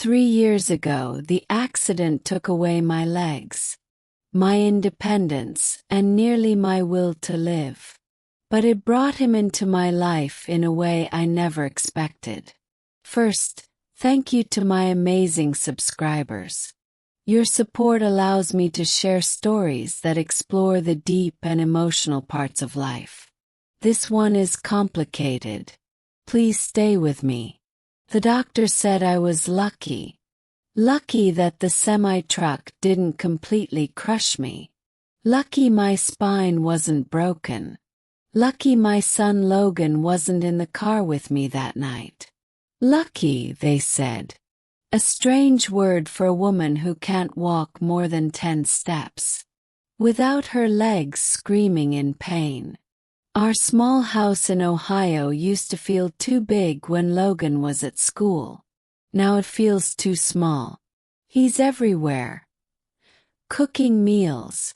3 years ago, the accident took away my legs, my independence, and nearly my will to live. But it brought him into my life in a way I never expected. First, thank you to my amazing subscribers. Your support allows me to share stories that explore the deep and emotional parts of life. This one is complicated. Please stay with me. The doctor said I was lucky. Lucky that the semi-truck didn't completely crush me. Lucky my spine wasn't broken. Lucky my son Logan wasn't in the car with me that night. Lucky, they said. A strange word for a woman who can't walk more than 10 steps without her legs screaming in pain. Our small house in Ohio used to feel too big when Logan was at school. Now it feels too small. He's everywhere. Cooking meals,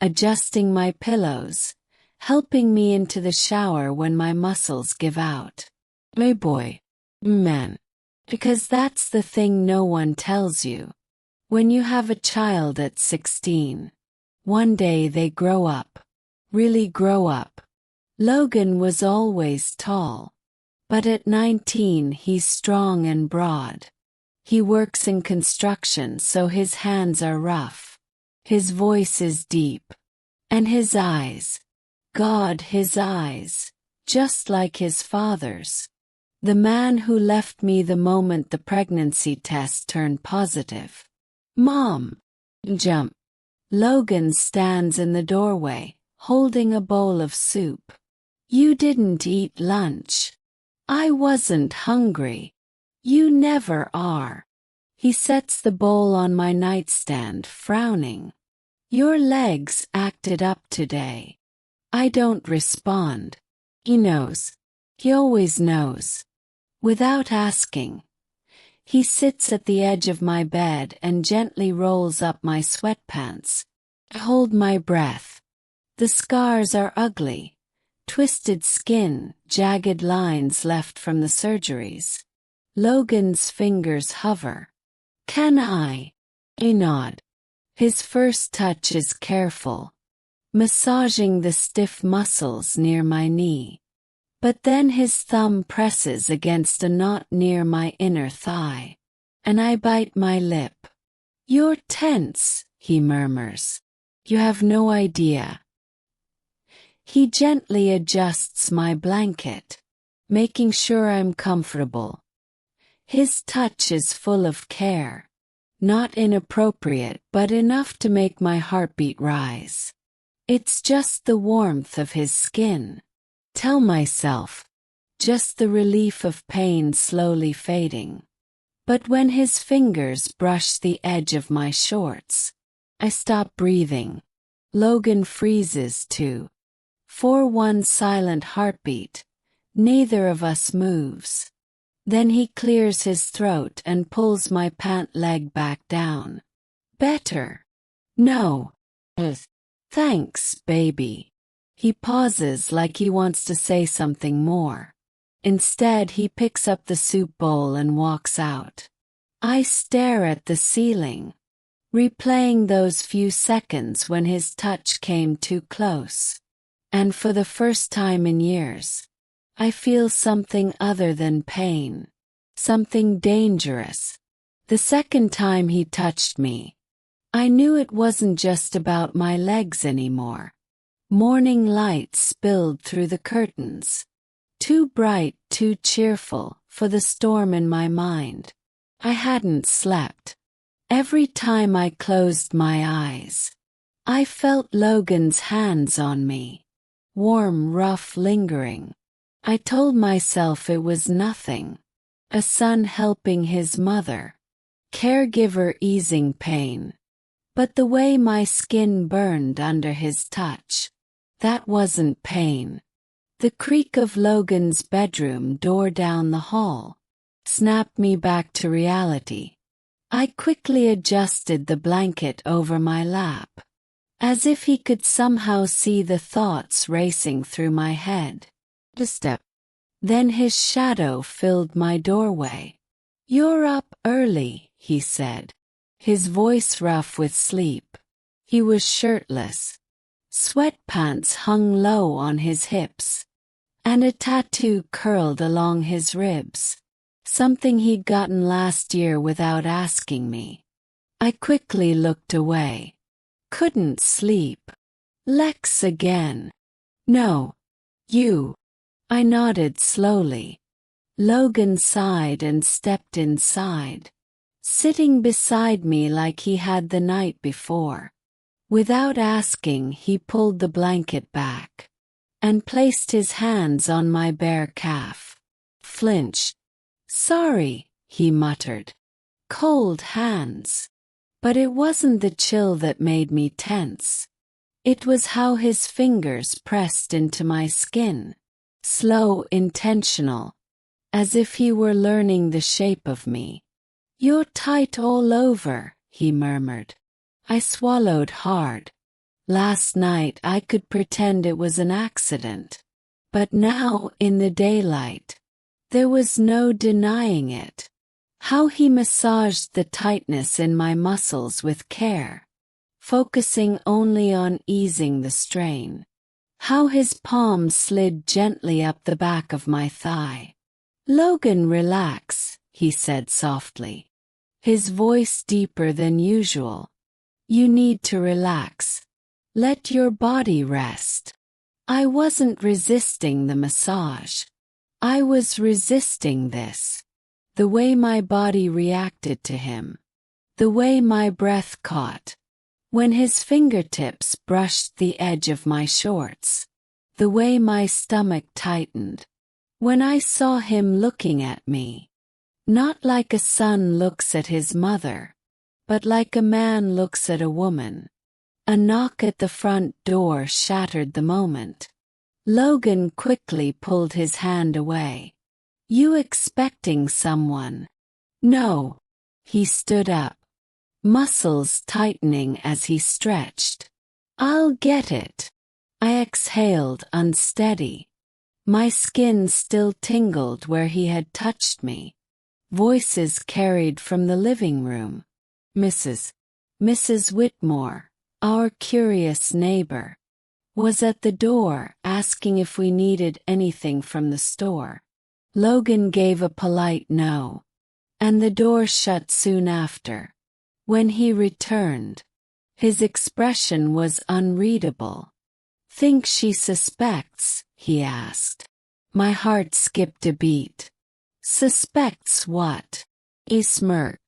adjusting my pillows, helping me into the shower when my muscles give out. Hey boy, man. Because that's the thing no one tells you. When you have a child at 16, one day they grow up, really grow up. Logan was always tall, but at 19 he's strong and broad. He works in construction, so his hands are rough. His voice is deep. And his eyes, God, his eyes, just like his father's. The man who left me the moment the pregnancy test turned positive. Mom! Jump. Logan stands in the doorway, holding a bowl of soup. You didn't eat lunch. I wasn't hungry. You never are. He sets the bowl on my nightstand, frowning. Your legs acted up today. I don't respond. He knows. He always knows. Without asking, he sits at the edge of my bed and gently rolls up my sweatpants. I hold my breath. The scars are ugly. Twisted skin, jagged lines left from the surgeries. Logan's fingers hover. Can I? I nod. His first touch is careful, massaging the stiff muscles near my knee. But then his thumb presses against a knot near my inner thigh, and I bite my lip. You're tense, he murmurs. You have no idea. He gently adjusts my blanket, making sure I'm comfortable. His touch is full of care, not inappropriate but enough to make my heartbeat rise. It's just the warmth of his skin. Tell myself, just the relief of pain slowly fading. But when his fingers brush the edge of my shorts, I stop breathing. Logan freezes too. For one silent heartbeat, neither of us moves. Then he clears his throat and pulls my pant leg back down. Better. No. Thanks, baby. He pauses like he wants to say something more. Instead, he picks up the soup bowl and walks out. I stare at the ceiling, replaying those few seconds when his touch came too close. And for the first time in years, I feel something other than pain, something dangerous. The second time he touched me, I knew it wasn't just about my legs anymore. Morning light spilled through the curtains. Too bright, too cheerful, for the storm in my mind. I hadn't slept. Every time I closed my eyes, I felt Logan's hands on me. Warm, rough, lingering. I told myself it was nothing. A son helping his mother. Caregiver easing pain. But the way my skin burned under his touch, that wasn't pain. The creak of Logan's bedroom door down the hall snapped me back to reality. I quickly adjusted the blanket over my lap, as if he could somehow see the thoughts racing through my head. The step. Then his shadow filled my doorway. "You're up early," he said, his voice rough with sleep. He was shirtless. Sweatpants hung low on his hips, and a tattoo curled along his ribs, something he'd gotten last year without asking me. I quickly looked away. Couldn't sleep. "Lex again?" "No. You." I nodded slowly. Logan sighed and stepped inside, sitting beside me like he had the night before. Without asking, he pulled the blanket back and placed his hands on my bare calf. Flinched. "Sorry," he muttered. "Cold hands." But it wasn't the chill that made me tense. It was how his fingers pressed into my skin. Slow, intentional, as if he were learning the shape of me. "You're tight all over," he murmured. I swallowed hard. Last night I could pretend it was an accident. But now, in the daylight, there was no denying it. How he massaged the tightness in my muscles with care, focusing only on easing the strain. How his palms slid gently up the back of my thigh. "Logan, relax," he said softly, his voice deeper than usual. "You need to relax. Let your body rest." I wasn't resisting the massage. I was resisting this. The way my body reacted to him. The way my breath caught when his fingertips brushed the edge of my shorts. The way my stomach tightened when I saw him looking at me. Not like a son looks at his mother, but like a man looks at a woman. A knock at the front door shattered the moment. Logan quickly pulled his hand away. "You expecting someone?" "No." He stood up, muscles tightening as he stretched. "I'll get it." I exhaled, unsteady. My skin still tingled where he had touched me. Voices carried from the living room. Mrs. Whitmore, our curious neighbor, was at the door asking if we needed anything from the store. Logan gave a polite no, and the door shut soon after. When he returned, his expression was unreadable. "Think she suspects?" he asked. My heart skipped a beat. "Suspects what?" He smirked.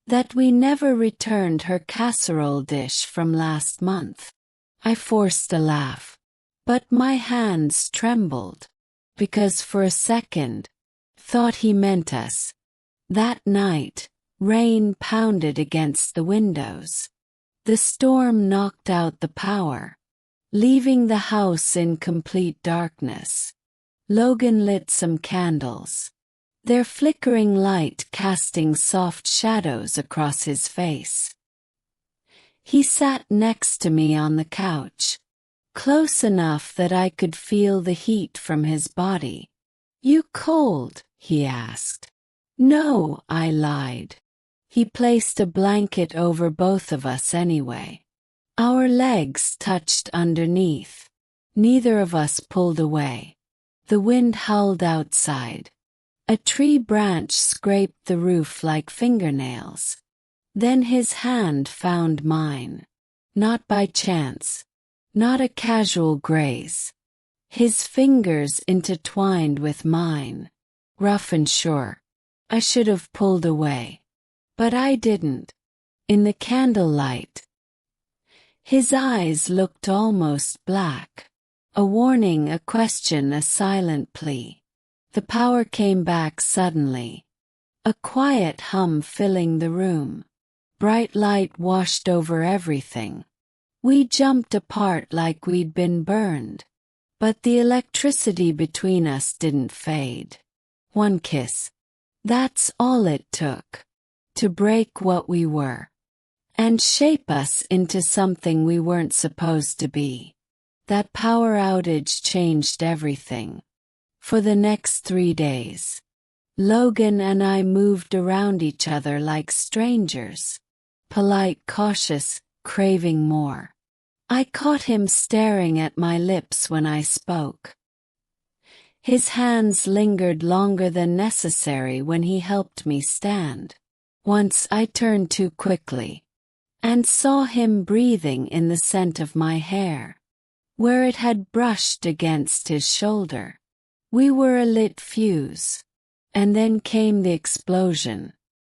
"That we never returned her casserole dish from last month." I forced a laugh, but my hands trembled, because for a second, thought he meant us. That night, rain pounded against the windows. The storm knocked out the power, leaving the house in complete darkness. Logan lit some candles, their flickering light casting soft shadows across his face. He sat next to me on the couch, close enough that I could feel the heat from his body. "You cold?" he asked. "No," I lied. He placed a blanket over both of us anyway. Our legs touched underneath. Neither of us pulled away. The wind howled outside. A tree branch scraped the roof like fingernails. Then his hand found mine. Not by chance. Not a casual graze. His fingers intertwined with mine. Rough and sure. I should have pulled away. But I didn't. In the candlelight, his eyes looked almost black. A warning, a question, a silent plea. The power came back suddenly. A quiet hum filling the room. Bright light washed over everything. We jumped apart like we'd been burned. But the electricity between us didn't fade. One kiss. That's all it took. To break what we were. And shape us into something we weren't supposed to be. That power outage changed everything. For the next 3 days. Logan and I moved around each other like strangers. Polite, cautious, craving more. I caught him staring at my lips when I spoke. His hands lingered longer than necessary when he helped me stand. Once I turned too quickly and saw him breathing in the scent of my hair, where it had brushed against his shoulder. We were a lit fuse. And then came the explosion.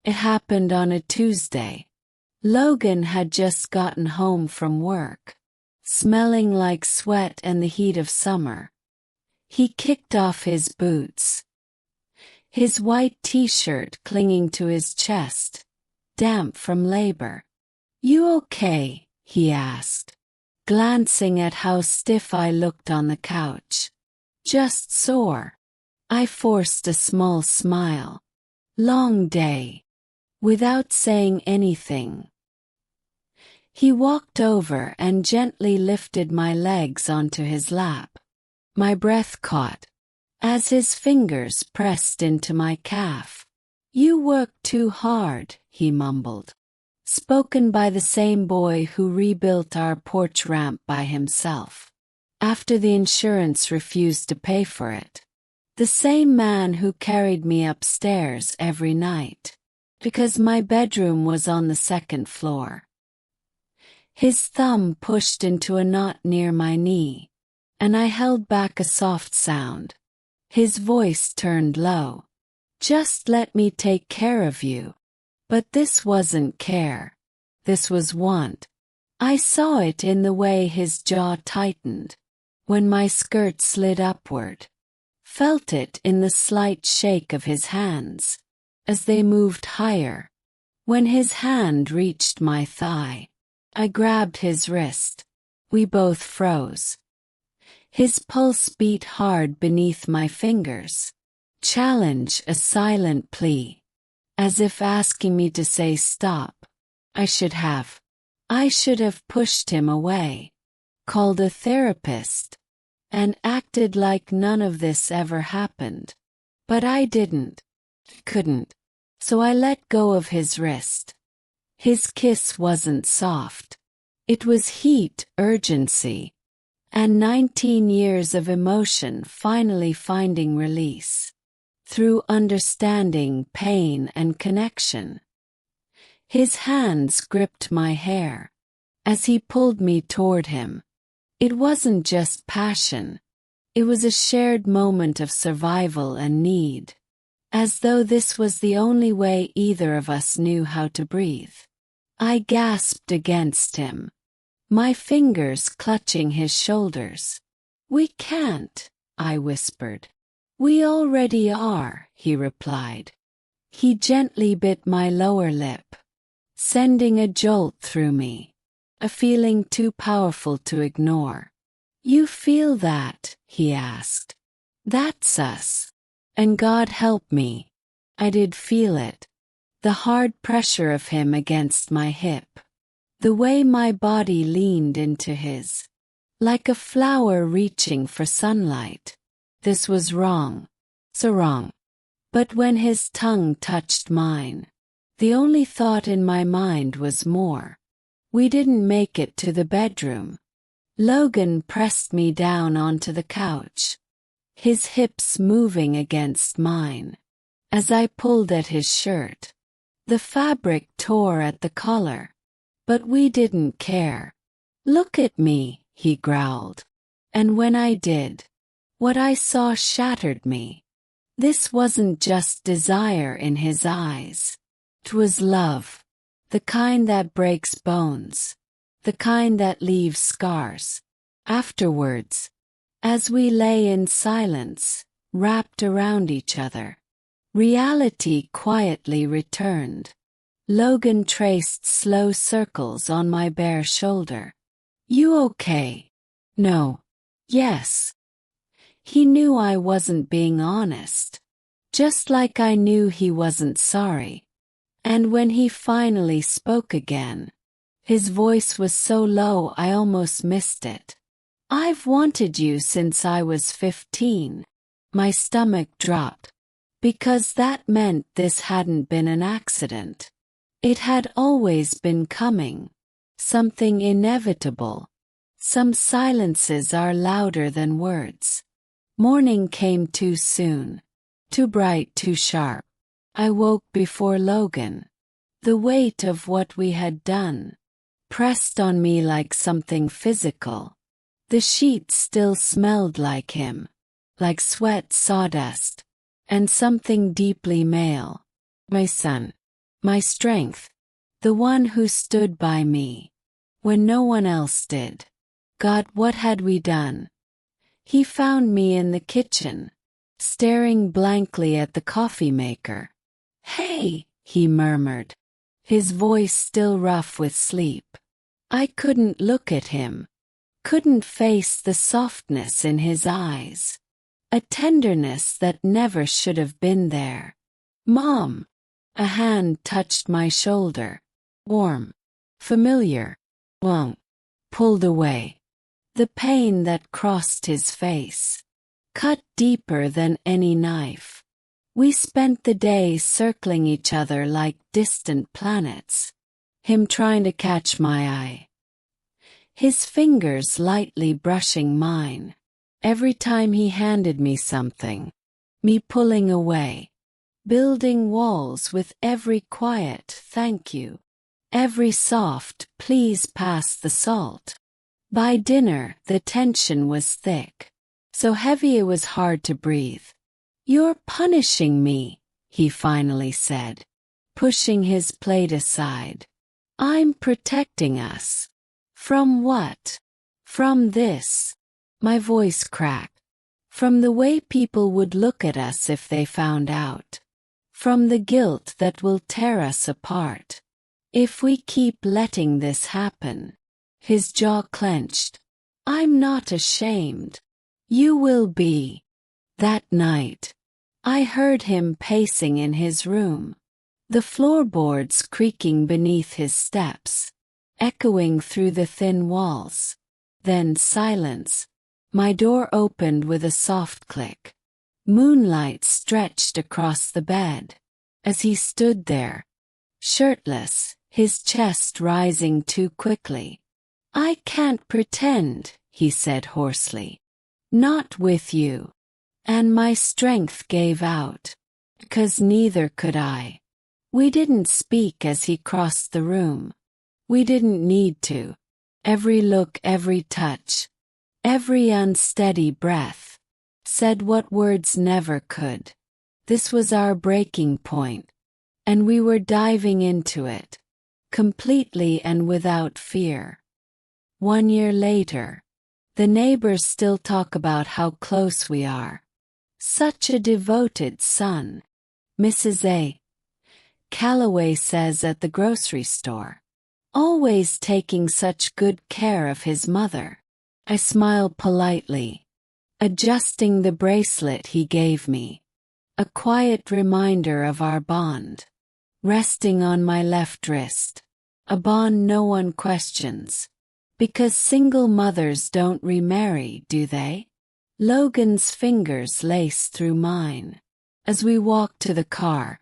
It happened on a Tuesday. Logan had just gotten home from work, smelling like sweat and the heat of summer. He kicked off his boots, his white t-shirt clinging to his chest, damp from labor. "You okay?" he asked, glancing at how stiff I looked on the couch. "Just sore." I forced a small smile. "Long day." Without saying anything, he walked over and gently lifted my legs onto his lap. My breath caught as his fingers pressed into my calf. "You work too hard," he mumbled. Spoken by the same boy who rebuilt our porch ramp by himself, after the insurance refused to pay for it. The same man who carried me upstairs every night, because my bedroom was on the second floor. His thumb pushed into a knot near my knee, and I held back a soft sound. His voice turned low. "Just let me take care of you." But this wasn't care. This was want. I saw it in the way his jaw tightened when my skirt slid upward. Felt it in the slight shake of his hands as they moved higher. When his hand reached my thigh, I grabbed his wrist. We both froze. His pulse beat hard beneath my fingers. Challenge, a silent plea, as if asking me to say stop. I should have pushed him away, called a therapist, and acted like none of this ever happened. But I couldn't. So I let go of his wrist. His kiss wasn't soft. It was heat, urgency, and 19 years of emotion finally finding release. Through understanding, pain, and connection. His hands gripped my hair as he pulled me toward him. It wasn't just passion. It was a shared moment of survival and need, as though this was the only way either of us knew how to breathe. I gasped against him, my fingers clutching his shoulders. "We can't," I whispered. "We already are," he replied. He gently bit my lower lip, sending a jolt through me, a feeling too powerful to ignore. "You feel that?" he asked. "That's us. And God help me, I did feel it. The hard pressure of him against my hip. The way my body leaned into his, like a flower reaching for sunlight. This was wrong. So wrong. But when his tongue touched mine, the only thought in my mind was more. We didn't make it to the bedroom. Logan pressed me down onto the couch, his hips moving against mine. As I pulled at his shirt, the fabric tore at the collar. But we didn't care. "Look at me," he growled. And when I did, what I saw shattered me. This wasn't just desire in his eyes. 'Twas love. The kind that breaks bones. The kind that leaves scars. Afterwards, as we lay in silence, wrapped around each other, reality quietly returned. Logan traced slow circles on my bare shoulder. "You okay?" "No." "Yes." He knew I wasn't being honest, just like I knew he wasn't sorry. And when he finally spoke again, his voice was so low I almost missed it. "I've wanted you since I was 15. My stomach dropped. because that meant this hadn't been an accident. It had always been coming. Something inevitable. Some silences are louder than words. Morning came too soon. Too bright, too sharp. I woke before Logan. The weight of what we had done pressed on me like something physical. The sheets still smelled like him, like sweat, sawdust, and something deeply male. My son. My strength. The one who stood by me when no one else did. God, what had we done? He found me in the kitchen, staring blankly at the coffee maker. "Hey," he murmured, his voice still rough with sleep. I couldn't look at him, couldn't face the softness in his eyes, a tenderness that never should have been there. "Mom." A hand touched my shoulder. Warm. Familiar. Won't. Pulled away. The pain that crossed his face cut deeper than any knife. We spent the day circling each other like distant planets. Him trying to catch my eye, his fingers lightly brushing mine. Every time he handed me something, me pulling away. Building walls with every quiet "thank you." Every soft "please pass the salt." By dinner, the tension was thick, so heavy it was hard to breathe. "You're punishing me," he finally said, pushing his plate aside. "I'm protecting us." "From what?" "From this." My voice cracked. "From the way people would look at us if they found out. From the guilt that will tear us apart. If we keep letting this happen." His jaw clenched. "I'm not ashamed. You will be." That night, I heard him pacing in his room, the floorboards creaking beneath his steps, echoing through the thin walls. Then silence. My door opened with a soft click. Moonlight stretched across the bed. As he stood there, shirtless, his chest rising too quickly. "I can't pretend," he said hoarsely. "Not with you." And my strength gave out. 'Cause neither could I. We didn't speak as he crossed the room. We didn't need to. Every look, every touch, every unsteady breath said what words never could. This was our breaking point, and we were diving into it, completely and without fear. 1 year later, the neighbors still talk about how close we are. Such a devoted son, Mrs. A. Calloway says at the grocery store. Always taking such good care of his mother. I smiled politely, adjusting the bracelet he gave me. A quiet reminder of our bond, resting on my left wrist. A bond no one questions. Because single mothers don't remarry, do they? Logan's fingers lace through mine. As we walk to the car,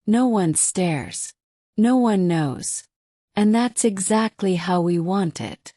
no one stares. No one knows. And that's exactly how we want it.